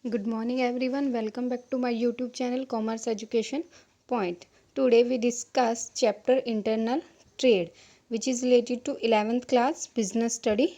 Good morning everyone. Welcome back to my YouTube channel Commerce Education Point. Today we discuss chapter Internal Trade, which is related to 11th class business study.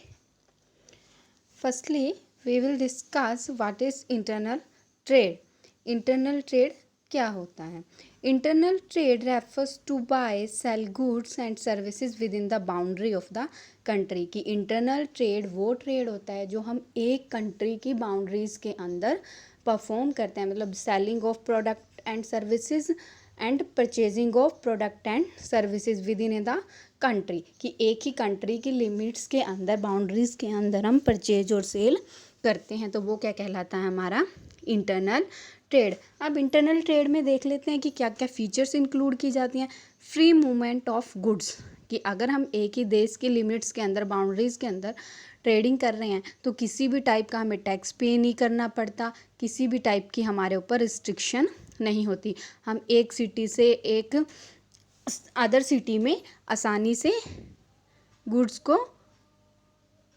Firstly, we will discuss what is internal trade. Internal trade क्या होता है? Internal trade refers to buy, sell goods and services within the boundary of the country. कि internal trade वो trade होता है जो हम एक कंट्री की बाउंड्रीज के अंदर परफॉर्म करते हैं, मतलब selling of product and services and purchasing of product and services with in the country, कि एक ही कंट्री की लिमिट्स के अंदर, बाउंड्रीज के अंदर हम परचेज और सेल करते हैं, तो वो क्या कहलाता है? हमारा इंटरनल ट्रेड। अब इंटरनल ट्रेड में देख लेते हैं कि क्या क्या फीचर्स इंक्लूड की जाती हैं। फ्री मूवमेंट ऑफ गुड्स, कि अगर हम एक ही देश की लिमिट्स के अंदर, बाउंड्रीज के अंदर ट्रेडिंग कर रहे हैं तो किसी भी टाइप का हमें टैक्स पे नहीं करना पड़ता, किसी भी टाइप की हमारे ऊपर रिस्ट्रिक्शन नहीं होती। हम एक सिटी से एक अदर सिटी में आसानी से गुड्स को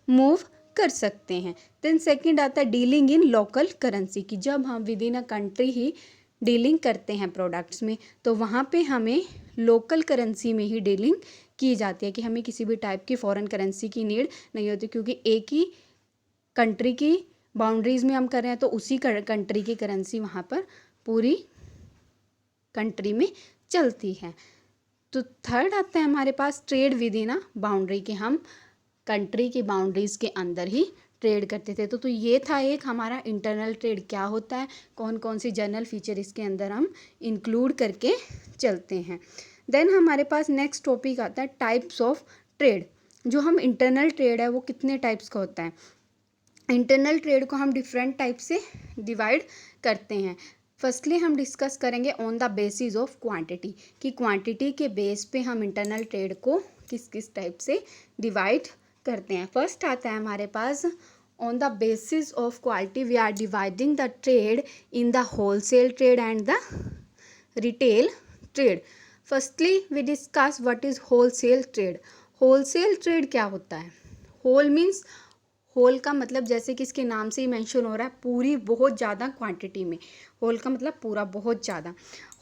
मूव कर सकते हैं। देन सेकंड आता है डीलिंग इन लोकल करेंसी, कि जब हम with in a country he dealing करते हैं प्रोडक्ट्स में तो वहाँ पे हमें लोकल करेंसी में ही डीलिंग की जाती है, कि हमें किसी भी टाइप की फॉरेन करेंसी की नीड नहीं होती, क्योंकि एक ही कंट्री की बाउंड्रीज में हम कर रहे हैं तो उसी कंट्री की करेंसी वहाँ पर पूरी कंट्री में चलती है। तो थर्ड आता है हमारे पास trade within a boundary, कि हम कंट्री की बाउंड्रीज के अंदर ही ट्रेड करते थे। तो ये था एक हमारा इंटरनल ट्रेड क्या होता है, कौन कौन सी जनरल फीचर इसके अंदर हम इंक्लूड करके चलते हैं। देन हमारे पास नेक्स्ट टॉपिक आता है टाइप्स ऑफ ट्रेड। जो हम इंटरनल ट्रेड है वो कितने टाइप्स का होता है? इंटरनल ट्रेड को हम डिफरेंट टाइप से डिवाइड करते हैं। फर्स्टली हम डिस्कस करेंगे on the basis of quantity, कि क्वांटिटी के बेस पे हम इंटरनल ट्रेड को किस किस टाइप से डिवाइड करते हैं। फर्स्ट आता है हमारे पास on the basis of quality we are dividing the trade in the wholesale trade and the retail trade. Firstly we discuss what is wholesale trade. Wholesale trade क्या होता है? होल मीन्स, होल का मतलब जैसे कि इसके नाम से ही मेंशन हो रहा है, पूरी बहुत ज़्यादा क्वांटिटी में। होल का मतलब पूरा, बहुत ज़्यादा।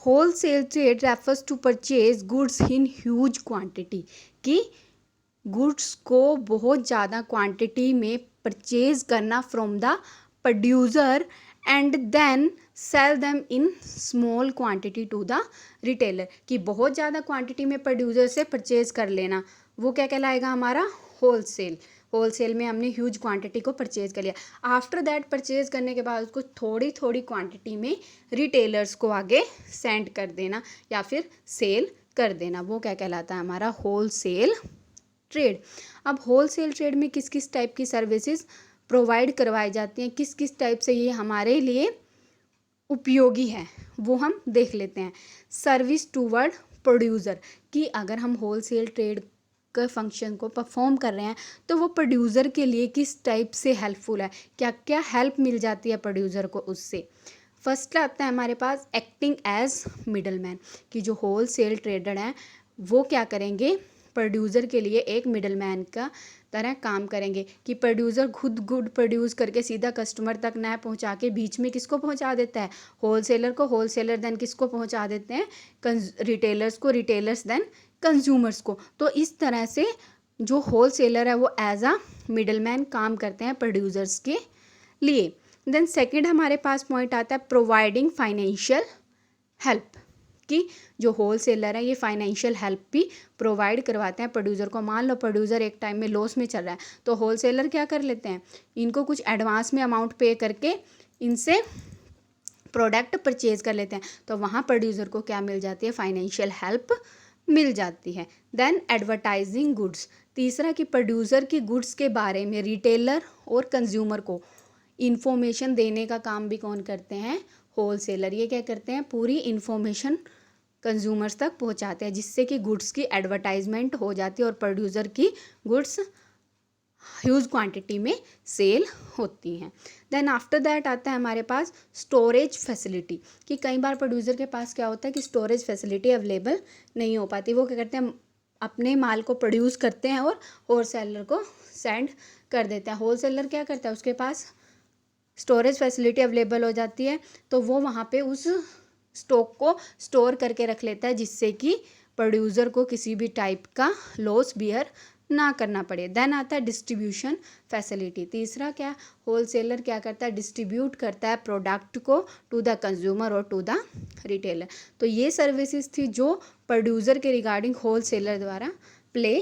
Wholesale trade refers to purchase goods in huge quantity, कि गुड्स को बहुत ज़्यादा क्वांटिटी में परचेज करना from the producer and then sell them in small quantity to the retailer, कि बहुत ज़्यादा क्वांटिटी में प्रोड्यूसर से परचेज कर लेना, वो क्या कहलाएगा? हमारा होलसेल। होलसेल में हमने ह्यूज क्वांटिटी को परचेज कर लिया। आफ्टर दैट परचेज करने के बाद उसको थोड़ी थोड़ी क्वांटिटी में रिटेलर्स को आगे सेंड कर देना या फिर सेल कर देना, वो क्या कहलाता है? हमारा होलसेल ट्रेड। अब होलसेल ट्रेड में किस किस टाइप की सर्विसेज प्रोवाइड करवाई जाती हैं, किस किस टाइप से ये हमारे लिए उपयोगी है, वो हम देख लेते हैं। सर्विस टूवर्ड प्रोड्यूसर, कि अगर हम होलसेल ट्रेड के फंक्शन को परफॉर्म कर रहे हैं तो वो प्रोड्यूसर के लिए किस टाइप से हेल्पफुल है, क्या क्या हेल्प मिल जाती है प्रोड्यूसर को उससे। फर्स्ट आता है हमारे पास एक्टिंग एज मिडलमैन, कि जो होलसेल ट्रेडर हैं वो क्या करेंगे? प्रोड्यूसर के लिए एक मिडलमैन का तरह काम करेंगे, कि प्रोड्यूसर खुद गुड प्रोड्यूस करके सीधा कस्टमर तक ना पहुंचा के बीच में किसको पहुंचा देता है? होलसेलर को। होलसेलर देन किसको पहुंचा देते हैं? रिटेलर्स को। रिटेलर्स देन कंज्यूमर्स को। तो इस तरह से जो होलसेलर है वो एज अ मिडलमैन काम करते हैं प्रोड्यूसर्स के लिए। देन सेकंड हमारे पास पॉइंट आता है प्रोवाइडिंग फाइनेंशियल हेल्प, कि जो होलसेलर है ये फाइनेंशियल हेल्प भी प्रोवाइड करवाते हैं प्रोड्यूसर को। मान लो प्रोड्यूसर एक टाइम में लॉस में चल रहा है तो होलसेलर क्या कर लेते हैं? इनको कुछ एडवांस में अमाउंट पे करके इनसे प्रोडक्ट परचेज कर लेते हैं, तो वहाँ प्रोड्यूसर को क्या मिल जाती है? फाइनेंशियल हेल्प मिल जाती है। देन एडवर्टाइजिंग गुड्स, तीसरा कि प्रोड्यूसर की गुड्स के बारे में रिटेलर और कंज्यूमर को इन्फॉर्मेशन देने का काम भी कौन करते हैं? होलसेलर। ये क्या करते हैं? पूरी इन्फॉर्मेशन कंज्यूमर्स तक पहुंचाते हैं, जिससे कि गुड्स की एडवर्टाइजमेंट हो जाती है और प्रोड्यूसर की गुड्स ह्यूज क्वांटिटी में सेल होती हैं। देन आफ्टर दैट आता है हमारे पास स्टोरेज फैसिलिटी, कि कई बार प्रोड्यूसर के पास क्या होता है कि स्टोरेज फैसिलिटी अवेलेबल नहीं हो पाती, वो क्या करते हैं? अपने माल को प्रोड्यूस करते हैं और होलसेलर को सेंड कर देते हैं। होलसेलर क्या करता है? उसके पास स्टोरेज फैसिलिटी अवेलेबल हो जाती है, तो वो वहाँ पे उस स्टॉक को स्टोर करके रख लेता है, जिससे कि प्रोड्यूसर को किसी भी टाइप का लॉस बियर ना करना पड़े। देन आता है डिस्ट्रीब्यूशन फैसिलिटी। तीसरा क्या, होलसेलर क्या करता है, डिस्ट्रीब्यूट करता है प्रोडक्ट को टू द कंज्यूमर और टू द रिटेलर। तो ये सर्विसेज थी जो प्रोड्यूसर के रिगार्डिंग होलसेलर द्वारा प्ले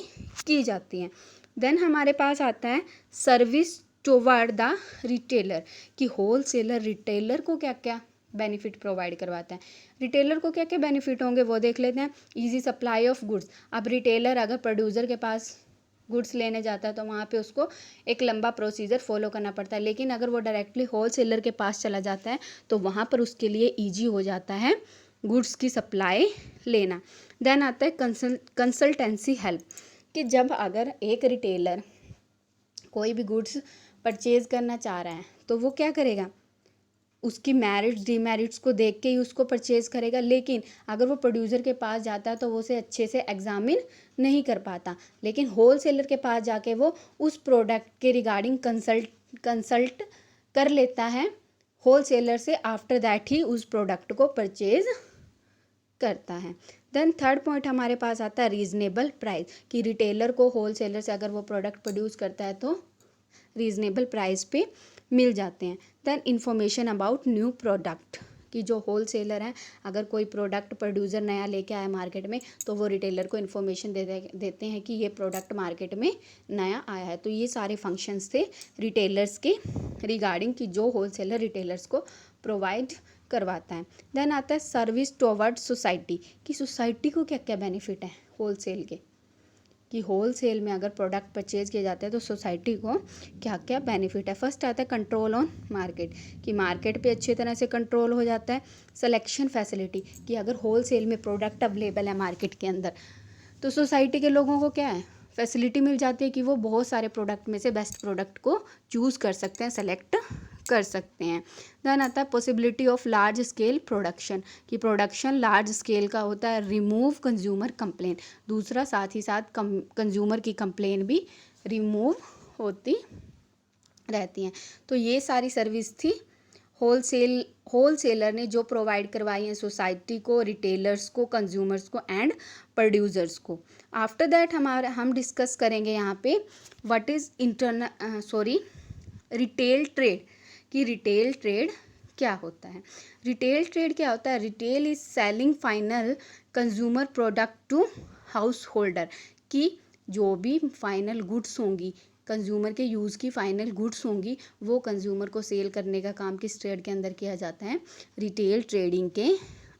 की जाती हैं। देन हमारे पास आता है सर्विस टुवर्ड द रिटेलर, कि होलसेलर रिटेलर को क्या क्या बेनिफिट प्रोवाइड करवाता है। रिटेलर को क्या क्या बेनिफिट होंगे वो देख लेते हैं। Easy supply of goods. अब रिटेलर अगर प्रोड्यूसर के पास गुड्स लेने जाता है तो वहाँ पे उसको एक लंबा प्रोसीजर फॉलो करना पड़ता है, लेकिन अगर वो डायरेक्टली होलसेलर के पास चला जाता है तो वहाँ पर उसके लिए ईजी हो जाता है गुड्स की सप्लाई लेना। देन आता है कंसल्टेंसी हेल्प, कि जब अगर एक रिटेलर कोई भी गुड्स परचेज करना चाह रहा है तो वो क्या करेगा, उसकी मेरिट्स डीमेरिट्स को देख के ही उसको परचेज करेगा। लेकिन अगर वो प्रोड्यूसर के पास जाता है तो वो उसे अच्छे से एग्जामिन नहीं कर पाता, लेकिन होलसेलर के पास जाके वो उस प्रोडक्ट के रिगार्डिंग कंसल्ट कर लेता है होलसेलर से, आफ्टर दैट ही उस प्रोडक्ट को परचेज करता है। देन थर्ड पॉइंट हमारे पास आता है रीजनेबल प्राइस, कि रिटेलर को होलसेलर से अगर वो प्रोडक्ट प्रोड्यूस करता है तो रीजनेबल प्राइस पे मिल जाते हैं। Then information about new product, कि जो होलसेलर हैं अगर कोई प्रोडक्ट प्रोड्यूसर नया लेके आया मार्केट में तो वो रिटेलर को इन्फॉर्मेशन देते हैं कि ये प्रोडक्ट मार्केट में नया आया है। तो ये सारे फंक्शंस थे रिटेलर्स के रिगार्डिंग, कि जो होलसेलर रिटेलर्स को प्रोवाइड करवाता है। देन आता है सर्विस टुवर्ड सोसाइटी, कि सोसाइटी को क्या क्या बेनिफिट है होलसेल के, कि होलसेल में अगर प्रोडक्ट परचेज किए जाते हैं तो सोसाइटी को क्या क्या बेनिफिट है। फर्स्ट आता है कंट्रोल ऑन मार्केट, कि मार्केट पे अच्छी तरह से कंट्रोल हो जाता है। सिलेक्शन फैसिलिटी, कि अगर होलसेल में प्रोडक्ट अवेलेबल है मार्केट के अंदर तो सोसाइटी के लोगों को क्या है, फैसिलिटी मिल जाती है कि वो बहुत सारे प्रोडक्ट में से बेस्ट प्रोडक्ट को चूज़ कर सकते हैं, सेलेक्ट कर सकते हैं। देन आता है possibility of large scale production, कि प्रोडक्शन लार्ज स्केल का होता है। रिमूव कंज्यूमर कंप्लेन, दूसरा साथ ही साथ कंज्यूमर की कंप्लेन भी रिमूव होती रहती हैं। तो ये सारी सर्विस थी होलसेलर ने जो प्रोवाइड करवाई हैं सोसाइटी को, रिटेलर्स को, कंज्यूमर्स को एंड प्रोड्यूसर्स को। आफ्टर दैट हम डिस्कस करेंगे यहाँ पे व्हाट इज़ रिटेल ट्रेड, कि रिटेल ट्रेड क्या होता है। रिटेल ट्रेड क्या होता है, retail is selling final consumer product to householder, कि जो भी फाइनल गुड्स होंगी, कंज्यूमर के यूज़ की फाइनल गुड्स होंगी, वो कंज्यूमर को सेल करने का काम किस ट्रेड के अंदर किया जाता है, रिटेल ट्रेडिंग के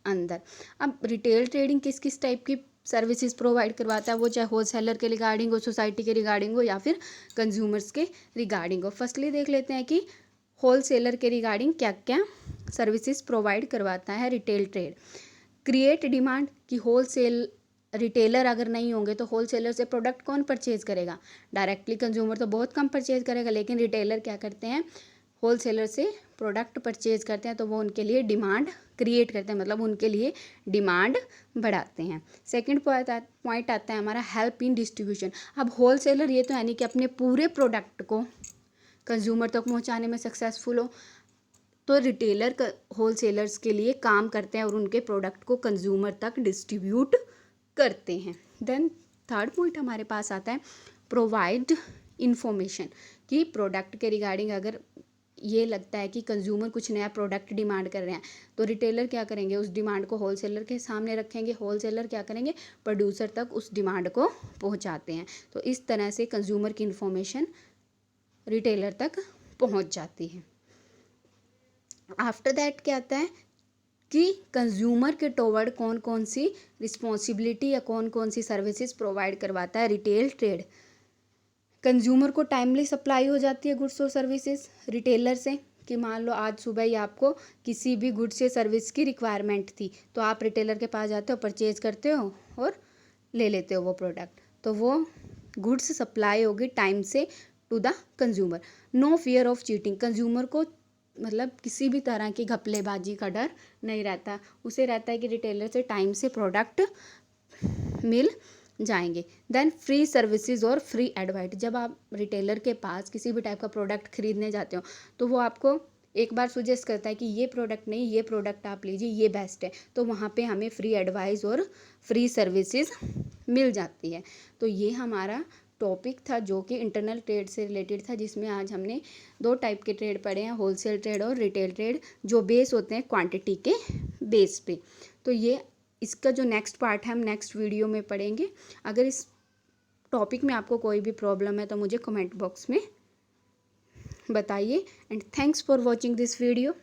अंदर। अब रिटेल ट्रेडिंग किस किस टाइप की सर्विसेज प्रोवाइड करवाता है, वो चाहे होलसेलर के रिगार्डिंग हो, सोसाइटी के रिगार्डिंग हो या फिर कंज्यूमर्स के रिगार्डिंग हो। फर्स्टली देख लेते हैं कि होलसेलर के रिगार्डिंग क्या क्या सर्विसेज प्रोवाइड करवाता है रिटेल ट्रेड। क्रिएट डिमांड, कि होलसेल रिटेलर अगर नहीं होंगे तो होलसेलर से प्रोडक्ट कौन परचेज करेगा, डायरेक्टली कंज्यूमर तो बहुत कम परचेज करेगा, लेकिन रिटेलर क्या करते हैं, होलसेलर से प्रोडक्ट परचेज करते हैं तो वो उनके लिए डिमांड क्रिएट करते हैं, मतलब उनके लिए डिमांड बढ़ाते हैं। सेकंड पॉइंट आता है हमारा हेल्प इन डिस्ट्रीब्यूशन। अब होलसेलर ये तो है नहीं कि अपने पूरे प्रोडक्ट को कंज्यूमर तक पहुंचाने में सक्सेसफुल हो, तो रिटेलर होलसेलर्स के लिए काम करते हैं और उनके प्रोडक्ट को कंज्यूमर तक डिस्ट्रीब्यूट करते हैं। देन थर्ड पॉइंट हमारे पास आता है प्रोवाइड इंफॉर्मेशन, कि प्रोडक्ट के रिगार्डिंग अगर ये लगता है कि कंज्यूमर कुछ नया प्रोडक्ट डिमांड कर रहे हैं तो रिटेलर क्या करेंगे, उस डिमांड को होलसेलर के सामने रखेंगे, होलसेलर क्या करेंगे, प्रोड्यूसर तक उस डिमांड को पहुंचाते हैं। तो इस तरह से कंज्यूमर की इंफॉर्मेशन रिटेलर तक पहुंच जाती है। आफ्टर दैट क्या आता है कि कंज्यूमर के टुवर्ड कौन कौन सी रिस्पॉन्सिबिलिटी या कौन कौन सी सर्विसेज प्रोवाइड करवाता है रिटेल ट्रेड। कंज्यूमर को टाइमली सप्लाई हो जाती है गुड्स और सर्विसेज रिटेलर से, कि मान लो आज सुबह ही आपको किसी भी गुड्स या सर्विस की रिक्वायरमेंट थी तो आप रिटेलर के पास जाते हो, परचेज करते हो और ले लेते हो वो प्रोडक्ट, तो वो गुड्स सप्लाई होगी टाइम से to the consumer. No fear of cheating, consumer को मतलब किसी भी तरह की घपलेबाजी का डर नहीं रहता, उसे रहता है कि रिटेलर से टाइम से प्रोडक्ट मिल जाएंगे। देन फ्री सर्विसेज और फ्री एडवाइस, जब आप रिटेलर के पास किसी भी टाइप का प्रोडक्ट खरीदने जाते हो तो वो आपको एक बार सुजेस्ट करता है कि ये प्रोडक्ट नहीं, ये प्रोडक्ट आप लीजिए, ये बेस्ट है, तो वहाँ पे हमें फ्री एडवाइस और फ्री सर्विसेज मिल जाती है। तो ये हमारा टॉपिक था जो कि इंटरनल ट्रेड से रिलेटेड था, जिसमें आज हमने 2 टाइप के ट्रेड पढ़े हैं, होलसेल ट्रेड और रिटेल ट्रेड, जो बेस होते हैं क्वांटिटी के बेस पे। तो ये इसका जो नेक्स्ट पार्ट है हम नेक्स्ट वीडियो में पढ़ेंगे। अगर इस टॉपिक में आपको कोई भी प्रॉब्लम है तो मुझे कमेंट बॉक्स में बताइए। And thanks for watching this video.